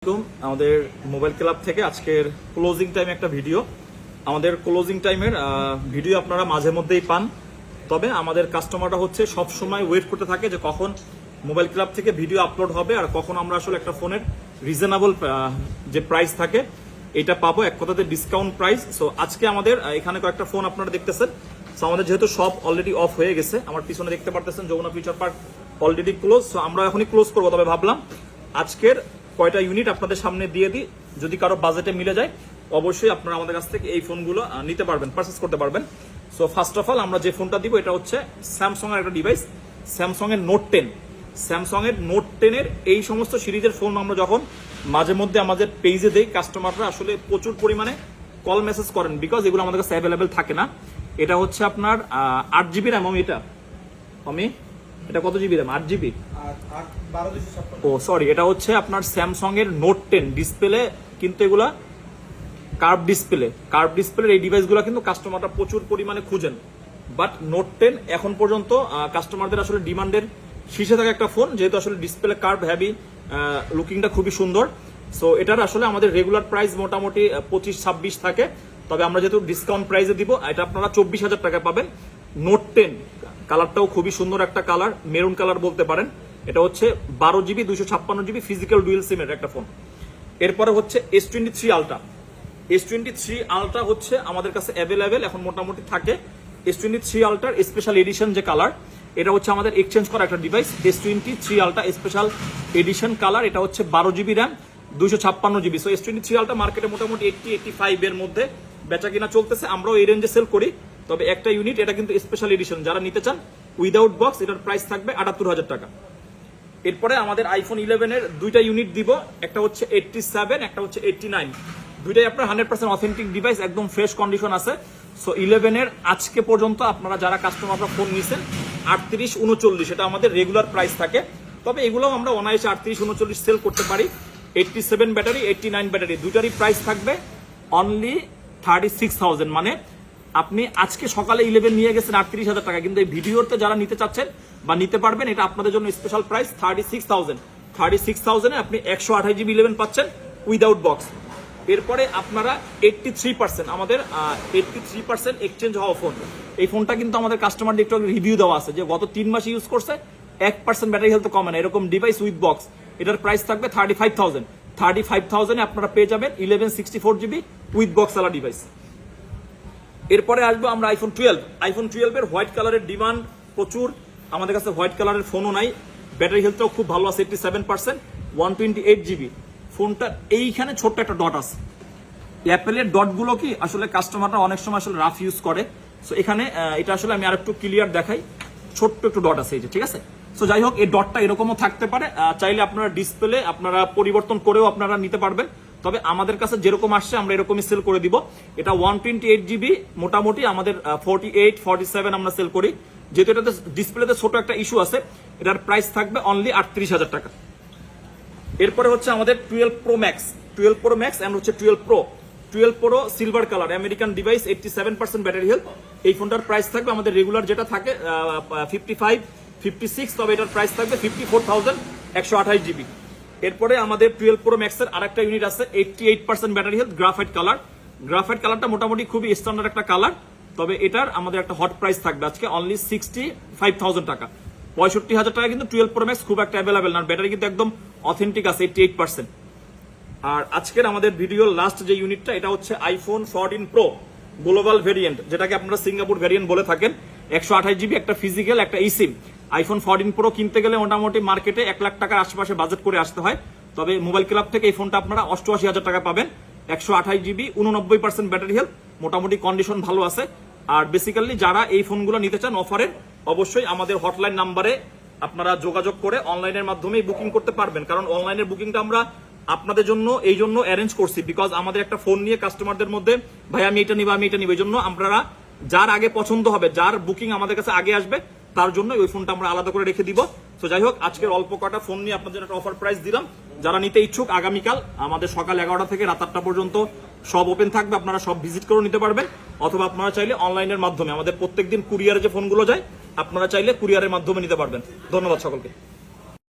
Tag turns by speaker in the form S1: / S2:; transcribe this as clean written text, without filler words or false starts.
S1: আমাদের mobile club থেকে আজকের ক্লোজিং টাইমে একটা ভিডিও। আমাদের ক্লোজিং টাইমের ভিডিও আপনারা মাঝে মধ্যেই পান, তবে আমাদের কাস্টমাররা হচ্ছে সব সময় ওয়েট করতে থাকে যে কখন মোবাইল ক্লাব থেকে ভিডিও আপলোড হবে আর কখন আমরা আসলে একটা ফোনের রিজনেবল যে প্রাইস থাকে এটা পাবো, এক কথাতে ডিসকাউন্ট প্রাইস। সো আজকে আমাদের এখানে কয়েকটা ফোন আপনারা দেখতেছেন। সো আমাদের যেহেতু সব অলরেডি অফ হয়ে গেছে, আমার পিছনে দেখতে পারতেছেন Jamuna future park already close. So আমরা এখনই ক্লোজ করবো, তবে ভাবলাম আজকের কয়টা ইউনিট আপনাদের সামনে দিয়ে দিই, যদি কারো বাজেটে মিলে যায় অবশ্যই আপনারা আমাদের কাছ থেকে এই ফোনগুলো নিতে পারবেন, পারচেস করতে পারবেন। সো ফার্স্ট অফ অল আমরা যে ফোনটা দিব এটা হচ্ছে স্যামসাং এর একটা ডিভাইস, স্যামসাং এর নোট 10। স্যামসাং এর নোট 10 এর এই সমস্ত সিরিজের ফোন আমরা যখন মাঝে মধ্যে আমাদের পেজে দেই, কাস্টমাররা আসলে প্রচুর পরিমাণে কল মেসেজ করেন, বিকজ এগুলো আমাদের কাছে অ্যাভেলেবেল থাকে না। এটা হচ্ছে আপনার 8GB র্যাম। আমি এটা কত জিবি র্যাম? 8GB। ও সরি, এটা হচ্ছে আপনার স্যামসাং এর নোট 10 ডিসপ্লে, কিন্তু এগুলা কার্ভ ডিসপ্লে এই ডিভাইসগুলো কিন্তু কাস্টমাররা প্রচুর পরিমাণে খুঁজেন। বাট নোট 10 এখন পর্যন্ত কাস্টমারদের আসলে ডিমান্ডের শীর্ষে থাকা একটা ফোন, যেহেতু আসলে ডিসপ্লে কার্ভ হ্যাভি, লুকিংটা খুবই সুন্দর। সো এটার আসলে আমাদের রেগুলার প্রাইস মোটামুটি 25-26 থাকে, তবে আমরা যেহেতু ডিসকাউন্ট প্রাইসে দিব, এটা আপনারা 24,000 টাকা পাবেন। নোট 10 কালারটাও খুবই সুন্দর একটা কালার, মেরুন কালার বলতে পারেন। এটা হচ্ছে 12GB 256GB ফিজিক্যাল ডুয়েল সিমের একটা ফোন। এরপরে হচ্ছে S23 আলট্রা। S23 আলট্রা হচ্ছে আমাদের কাছে অ্যাভেলেবেল এখন মোটামুটি থাকে। S23 আলট্রার স্পেশাল এডিশন যে কালার, এটা হচ্ছে আমাদের এক্সচেঞ্জ করা একটা device. S23 ultra special edition colour, এটা হচ্ছে 12GB RAM 256GB। So S23 ultra মার্কেটে মোটামুটি 80-85 এর মধ্যে বেচা কিনা চলতেছে, আমরাও এই রেঞ্জে সেল করি। তবে একটা ইউনিট এটা কিন্তু স্পেশাল এডিশন, যারা নিতে চান উইদাউট বক্স এটার প্রাইস থাকবে 78,000 টাকা। এরপরে আমাদের আইফোন 11 এর দুইটা ইউনিট দিব, একটা হচ্ছে 87, একটা হচ্ছে 89। দুইটাই আপনার 100% অথেন্টিক ডিভাইস, একদম ফ্রেশ কন্ডিশন আছে। সো 11 এর আজকে পর্যন্ত আপনারা যারা কাস্টমাররা ফোন নিছেন 38-39, এটা আমাদের রেগুলার প্রাইস থাকে। তবে এগুলোও আমরা অনায়াসে 38-39 সেল করতে পারি। 87 ব্যাটারি, 89 ব্যাটারি, দুইটারই প্রাইস থাকবে অনলি 36,000। মানে আপনি আজকে সকালে 11 নিয়ে গেছেন 38,000 টাকা, কিন্তু এই ভিডিওতে যারা নিতে চাচ্ছেন বা নিতে পারবেন, এটা আপনাদের জন্য স্পেশাল প্রাইস 36,000। 36,000 এ আপনি 128GB 11 পাচ্ছেন উইদাউট বক্স। এরপরে আপনারা 83%, আমাদের 83% এক্সচেঞ্জ হওয়া ফোন। এই ফোনটা কিন্তু আমাদের কাস্টমারদের একটু রিভিউ দেওয়া আছে যে গত 3 মাস ইউজ করছে 1% ব্যাটারি হেলথ কমে না, এরকম ডিভাইস উইথ বক্স। এটার প্রাইস থাকবে 35,000। 35,000 এ আপনারা পেয়ে যাবেন 11 64GB উইথ বক্স আলা ডিভাইস। এরপরে আসবো আমরা আইফোন 12। আইফোন 12 এর হোয়াইট কালারের ডিমান্ড প্রচুর, আমাদের কাছে হোয়াইট কালারের ফোনও নাই, ব্যাটারি হেলথটাও খুব ভালো আছে 87%, 128GB। ফোনটা এইখানে ছোট্ট একটা ডট আছে। অ্যাপেলের ডটগুলো কি আসলে কাস্টমাররা অনেক সময় আসলে রাফ ইউজ করে। সো এখানে এটা আসলে আমি আরেকটু ক্লিয়ার দেখাই, ছোট্ট একটু ডট আছে এই যে, ঠিক আছে। সো যাই হোক, এই ডটটা এরকমও থাকতে পারে, চাইলে আপনারা ডিসপ্লে আপনারা পরিবর্তন করেও আপনারা নিতে পারবেন। তবে আমাদের কাছে যেরকম আসছে আমরা এরকমই সেল করে দিব। এটা 128GB, মোটামুটি আমাদের 48-47 আমরা সেল করি। যেহেতু এটাতে ডিসপ্লেতে ছোট একটা ইস্যু আছে, এটার প্রাইস থাকবে অনলি 38,000 টাকা। এরপরে হচ্ছে আমাদের 12 Pro Max, 12 Pro Max and হচ্ছে 12 Pro। 12 Pro silver colour, American device, 87% battery health. এই ফোনটার প্রাইস থাকবে আমাদের রেগুলার যেটা থাকে 55-56, তবে এটার প্রাইস থাকবে 54,128GB। এরপরে আমাদের 12 Pro Max এর আরেকটা ইউনিট আছে 88% battery health, graphite colour. Graphite কালারটা মোটামুটি খুবই স্ট্যান্ডার্ড একটা কালার, তবে এটার আমাদের একটা হট প্রাইস থাকবে আজকে অনলি 65,000 টাকা। 65,000 টাকা কিন্তু 12 Pro Max খুব একটা অ্যাভেলেবেল না, ব্যাটারি কিন্তু একদম অথেন্টিক আছে 88%। আর আজকের আমাদের ভিডিওর লাস্ট যে ইউনিটটা, এটা হচ্ছে আইফোন 14 Pro গ্লোবাল ভেরিয়েন্ট, যেটাকে আপনারা সিঙ্গাপুর ভেরিয়েন্ট বলে থাকেন। 128GB, একটা ফিজিক্যাল, একটা ইসিম। আইফোন 14 Pro কিনতে গেলে মোটামুটি মার্কেটে 1 লাখ টাকার আশেপাশে বাজেট করে আসতে হয়, তবে মোবাইল ক্লাব থেকে এই ফোনটা আপনারা 88,000 টাকা পাবেন। 128GB, 89% ব্যাটারি হেলথ, মোটামুটি কন্ডিশন ভালো আছে। আর বেসিক্যালি যারা এই ফোনগুলো নিতে চান অফারের, অবশ্যই আমাদের হটলাইন নাম্বারে আপনারা যোগাযোগ করে অনলাইনের মাধ্যমেই বুকিং করতে পারবেন। কারণ অনলাইনের বুকিংটা আমরা আপনাদের জন্য এই জন্য অ্যারেঞ্জ করছি, বিকজ আমাদের একটা ফোন নিয়ে কাস্টমারদের মধ্যে ভাই আমি এটা নিব, আমি এটা নিব, এই জন্য আপনারা যার আগে পছন্দ হবে, যার বুকিং আমাদের কাছে আগে আসবে, তার জন্য ওই ফোনটা আমরা আলাদা করে রেখে দিব। তো যাই হোক, আজকের অল্প কটা ফোন নিয়ে আপনাদের একটা অফার প্রাইস দিলাম। যারা নিতে ইচ্ছুক, আগামীকাল আমাদের সকাল 11টা থেকে রাত 8টা পর্যন্ত সব ওপেন থাকবে, আপনারা সব ভিজিট করে নিতে পারবেন। অথবা আপনারা চাইলে অনলাইনের মাধ্যমে, আমাদের প্রত্যেকদিন কুরিয়ারে যে ফোনগুলো যায়, আপনারা চাইলে কুরিয়ারের মাধ্যমে নিতে পারবেন। ধন্যবাদ সকলকে।